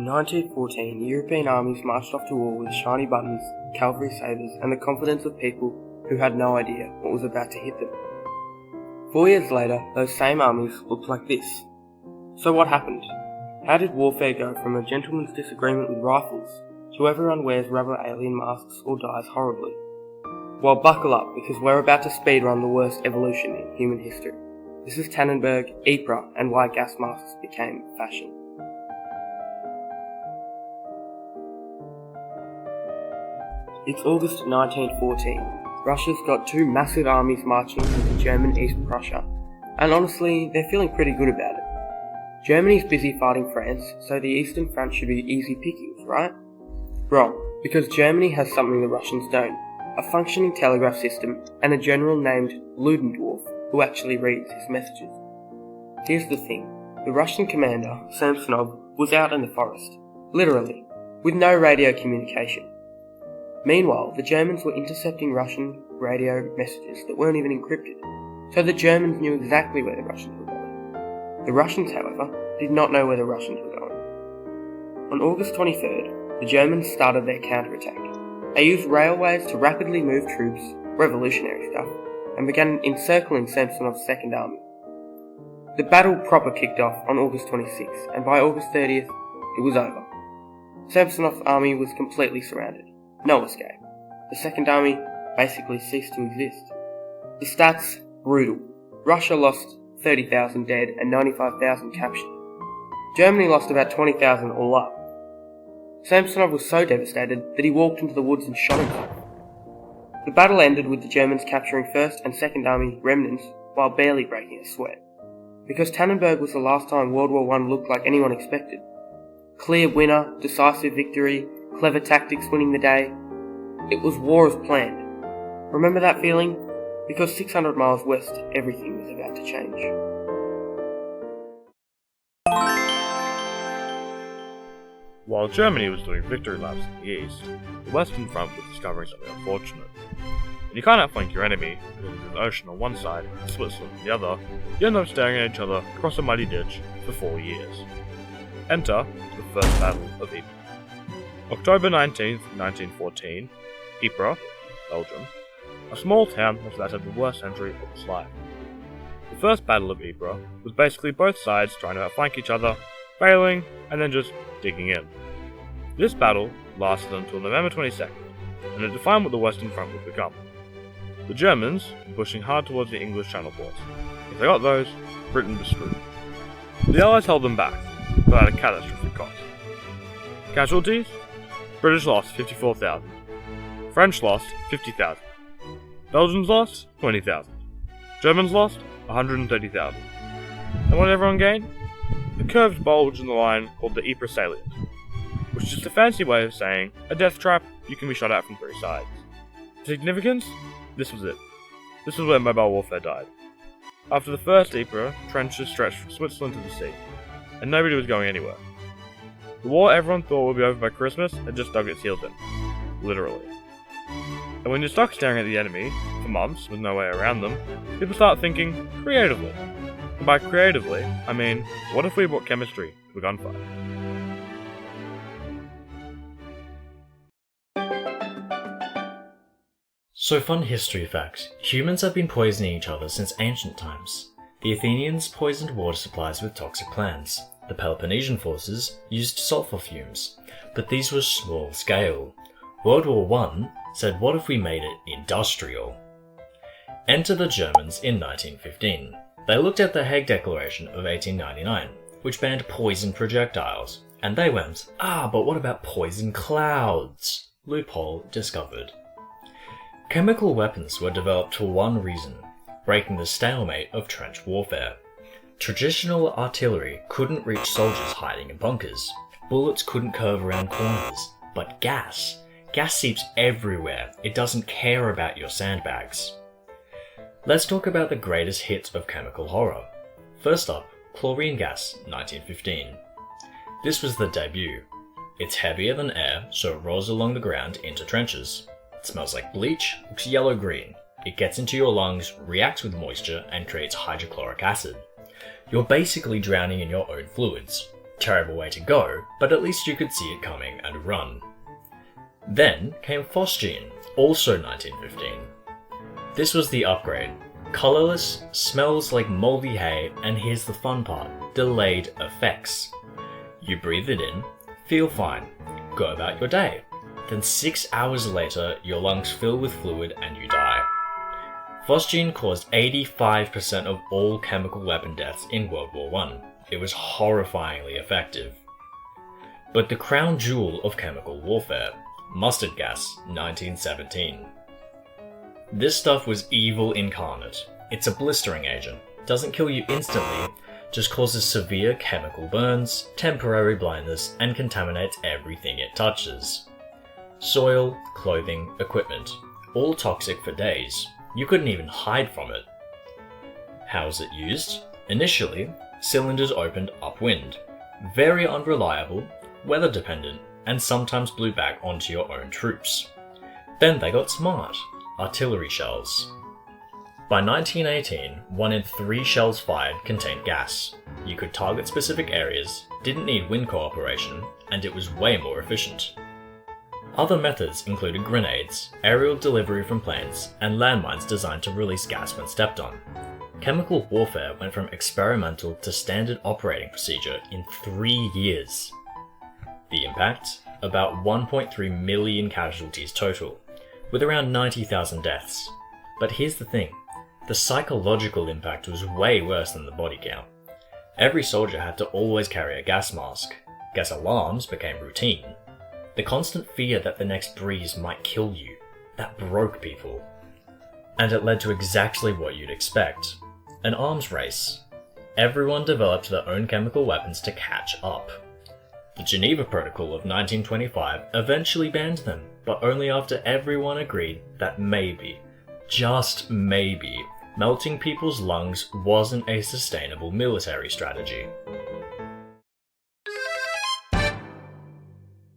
In 1914, European armies marched off to war with shiny buttons, cavalry sabres, and the confidence of people who had no idea what was about to hit them. 4 years later, those same armies looked like this. So what happened? How did warfare go from a gentleman's disagreement with rifles to everyone wears rubber alien masks or dies horribly? Well, buckle up, because we're about to speedrun the worst evolution in human history. This is Tannenberg, Ypres, and why gas masks became fashion. It's August 1914. Russia's got 2 massive armies marching into German East Prussia, and honestly, they're feeling pretty good about it. Germany's busy fighting France, so the Eastern Front should be easy pickings, right? Wrong, because Germany has something the Russians don't, a functioning telegraph system and a general named Ludendorff who actually reads his messages. Here's the thing, the Russian commander, Samsonov, was out in the forest, literally, with no radio communication. Meanwhile, the Germans were intercepting Russian radio messages that weren't even encrypted, so the Germans knew exactly where the Russians were going. The Russians, however, did not know where the Russians were going. On August 23rd, the Germans started their counterattack. They used railways to rapidly move troops, revolutionary stuff, and began encircling Samsonov's Second Army. The battle proper kicked off on August 26th, and by August 30th, it was over. Samsonov's army was completely surrounded. No escape. The Second Army basically ceased to exist. The stats, brutal. Russia lost 30,000 dead and 95,000 captured. Germany lost about 20,000 all up. Samsonov was so devastated that he walked into the woods and shot himself. The battle ended with the Germans capturing 1st and 2nd Army remnants while barely breaking a sweat. Because Tannenberg was the last time World War I looked like anyone expected. Clear winner, decisive victory, clever tactics winning the day. It was war as planned. Remember that feeling? Because 600 miles west, everything was about to change. While Germany was doing victory laps in the east, the Western Front was discovering something unfortunate. When you can't outflank your enemy, because there's an ocean on one side and Switzerland on the other, you end up staring at each other across a muddy ditch for 4 years. Enter the First Battle of Ypres. October 19th, 1914, Ypres, Belgium, a small town which has had the worst century of its life. The First Battle of Ypres was basically both sides trying to outflank each other, failing, and then just digging in. This battle lasted until November 22nd, and it defined what the Western Front would become. The Germans were pushing hard towards the English Channel ports. If they got those, Britain was screwed. The Allies held them back, but at a catastrophic cost. Casualties? British lost 54,000. French lost 50,000. Belgians lost 20,000. Germans lost 130,000. And what did everyone gain? A curved bulge in the line called the Ypres salient, which is just a fancy way of saying a death trap you can be shot at from 3 sides. Significance? This was it. This was where mobile warfare died. After the first Ypres, trenches stretched from Switzerland to the sea, and nobody was going anywhere. The war everyone thought would be over by Christmas had just dug its heels in. Literally. And when you're stuck staring at the enemy for months with no way around them, people start thinking creatively. And by creatively, I mean, what if we brought chemistry to a gunfight? So fun history fact, humans have been poisoning each other since ancient times. The Athenians poisoned water supplies with toxic plants. The Peloponnesian forces used sulfur fumes, but these were small scale. World War I said, what if we made it industrial? Enter the Germans in 1915. They looked at the Hague Declaration of 1899, which banned poison projectiles, and they went, but what about poison clouds? Loophole discovered. Chemical weapons were developed for one reason, breaking the stalemate of trench warfare. Traditional artillery couldn't reach soldiers hiding in bunkers. Bullets couldn't curve around corners. But gas seeps everywhere. It doesn't care about your sandbags. Let's talk about the greatest hit of chemical horror. First up, chlorine gas, 1915. This was the debut. It's heavier than air, so it rolls along the ground into trenches. It smells like bleach, looks yellow-green. It gets into your lungs, reacts with moisture, and creates hydrochloric acid. You're basically drowning in your own fluids. Terrible way to go, but at least you could see it coming and run. Then came phosgene, also 1915. This was the upgrade. Colourless, smells like mouldy hay, and here's the fun part, delayed effects. You breathe it in, feel fine, go about your day. Then 6 hours later, your lungs fill with fluid and you die. Phosgene caused 85% of all chemical weapon deaths in World War I. It was horrifyingly effective. But the crown jewel of chemical warfare, mustard gas, 1917. This stuff was evil incarnate. It's a blistering agent, doesn't kill you instantly, just causes severe chemical burns, temporary blindness, and contaminates everything it touches. Soil, clothing, equipment, all toxic for days. You couldn't even hide from it. How was it used? Initially, cylinders opened upwind. Very unreliable, weather dependent, and sometimes blew back onto your own troops. Then they got smart. Artillery shells. By 1918, 1 in 3 shells fired contained gas. You could target specific areas, didn't need wind cooperation, and it was way more efficient. Other methods included grenades, aerial delivery from planes, and landmines designed to release gas when stepped on. Chemical warfare went from experimental to standard operating procedure in 3 years. The impact? About 1.3 million casualties total, with around 90,000 deaths. But here's the thing, the psychological impact was way worse than the body count. Every soldier had to always carry a gas mask. Gas alarms became routine. The constant fear that the next breeze might kill you, that broke people. And it led to exactly what you'd expect, an arms race. Everyone developed their own chemical weapons to catch up. The Geneva Protocol of 1925 eventually banned them, but only after everyone agreed that maybe, just maybe, melting people's lungs wasn't a sustainable military strategy.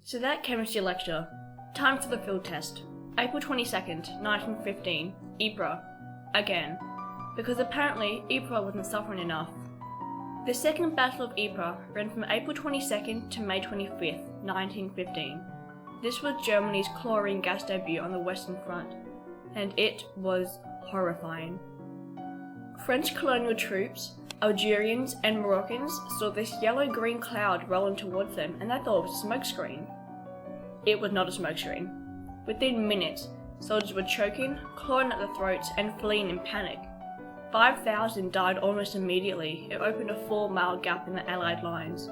So that chemistry lecture. Time for the field test. April 22nd, 1915, Ypres. Again. Because apparently Ypres wasn't suffering enough. The Second Battle of Ypres ran from April 22nd to May 25th, 1915. This was Germany's chlorine gas debut on the Western Front, and it was horrifying. French colonial troops, Algerians and Moroccans saw this yellow-green cloud rolling towards them and they thought it was a smokescreen. It was not a smokescreen. Within minutes, soldiers were choking, clawing at their throats and fleeing in panic. 5,000 died almost immediately. It opened a 4-mile gap in the Allied lines.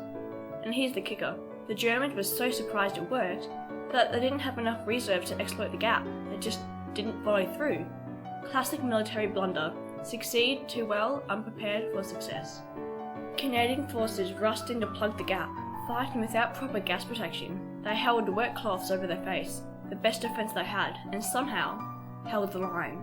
And here's the kicker. The Germans were so surprised it worked that they didn't have enough reserves to exploit the gap. They just didn't follow through. Classic military blunder. Succeed too well, unprepared for success. Canadian forces rushed in to plug the gap, fighting without proper gas protection. They held wet cloths over their face, the best defence they had, and somehow held the line.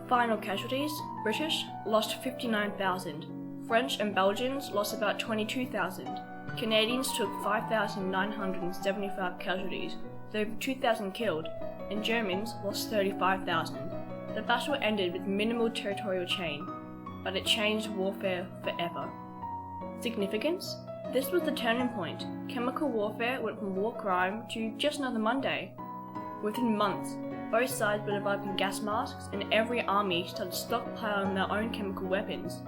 Final casualties, British lost 59,000, French and Belgians lost about 22,000, Canadians took 5,975 casualties, with over 2,000 killed, and Germans lost 35,000. The battle ended with minimal territorial change, but it changed warfare forever. Significance? This was the turning point. Chemical warfare went from war crime to just another Monday. Within months, both sides were developing gas masks and every army started stockpiling their own chemical weapons.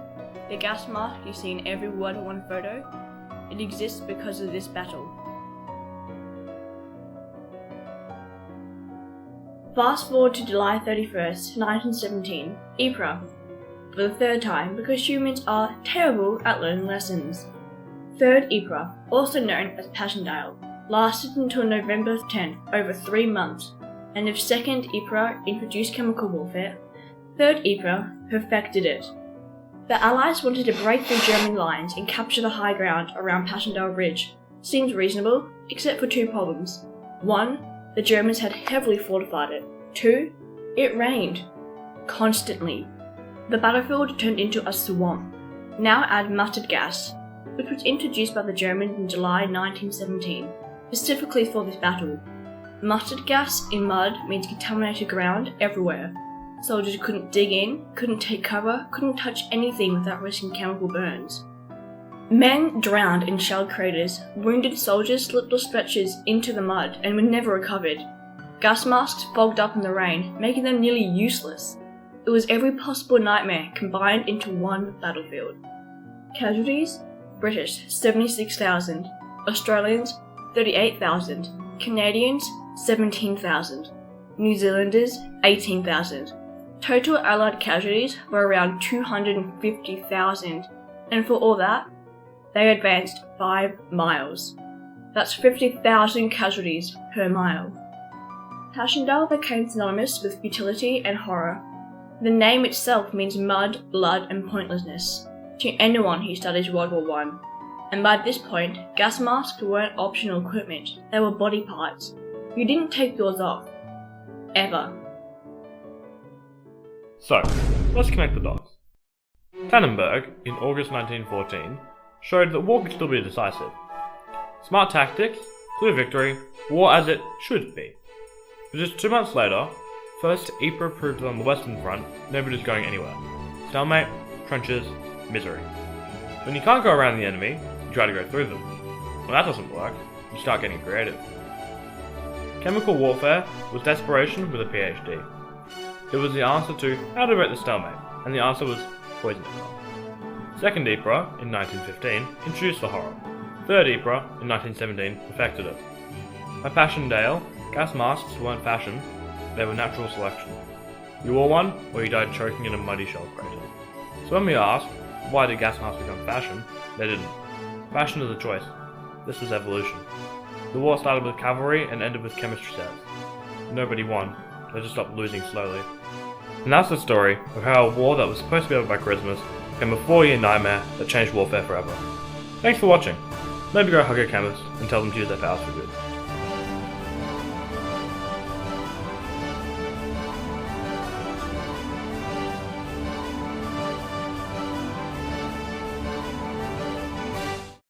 The gas mask you see in every World War I photo, it exists because of this battle. Fast forward to July 31st, 1917, Ypres. For the third time, because humans are terrible at learning lessons. Third Ypres, also known as Passchendaele, lasted until November 10th, over 3 months, and if Second Ypres introduced chemical warfare, Third Ypres perfected it. The Allies wanted to break through German lines and capture the high ground around Passchendaele Ridge. Seems reasonable, except for 2 problems. 1, the Germans had heavily fortified it. 2, it rained. Constantly. The battlefield turned into a swamp. Now add mustard gas, which was introduced by the Germans in July 1917, specifically for this battle. Mustard gas in mud means contaminated ground everywhere. Soldiers couldn't dig in, couldn't take cover, couldn't touch anything without risking chemical burns. Men drowned in shell craters, wounded soldiers slipped off stretchers into the mud and were never recovered. Gas masks fogged up in the rain, making them nearly useless. It was every possible nightmare combined into one battlefield. Casualties? British 76,000, Australians 38,000, Canadians 17,000, New Zealanders 18,000. Total Allied casualties were around 250,000, and for all that, they advanced 5 miles. That's 50,000 casualties per mile. Passchendaele became synonymous with futility and horror. The name itself means mud, blood, and pointlessness to anyone who studies World War I. And by this point, gas masks weren't optional equipment, they were body parts. You didn't take yours off. Ever. So, let's connect the dots. Tannenberg, in August 1914, showed that war could still be decisive. Smart tactics, clear victory, war as it should be. But just 2 months later, first Ypres proved that on the Western Front, nobody's going anywhere. Stalemate, trenches, misery. When you can't go around the enemy, you try to go through them. When that doesn't work, you start getting creative. Chemical warfare was desperation with a PhD. It was the answer to how to break the stalemate, and the answer was poison it. Second Ypres, in 1915, introduced the horror. Third Ypres, in 1917, perfected it. By Passchendaele, gas masks weren't fashion, they were natural selection. You wore one, or you died choking in a muddy shell crater. So when we asked, why did gas masks become fashion, they didn't. Fashion is a choice. This was evolution. The war started with cavalry and ended with chemistry sets. Nobody won, they just stopped losing slowly. And that's the story of how a war that was supposed to be over by Christmas became a 4-year nightmare that changed warfare forever. Thanks for watching. Maybe go hug your chemists and tell them to use their powers for good.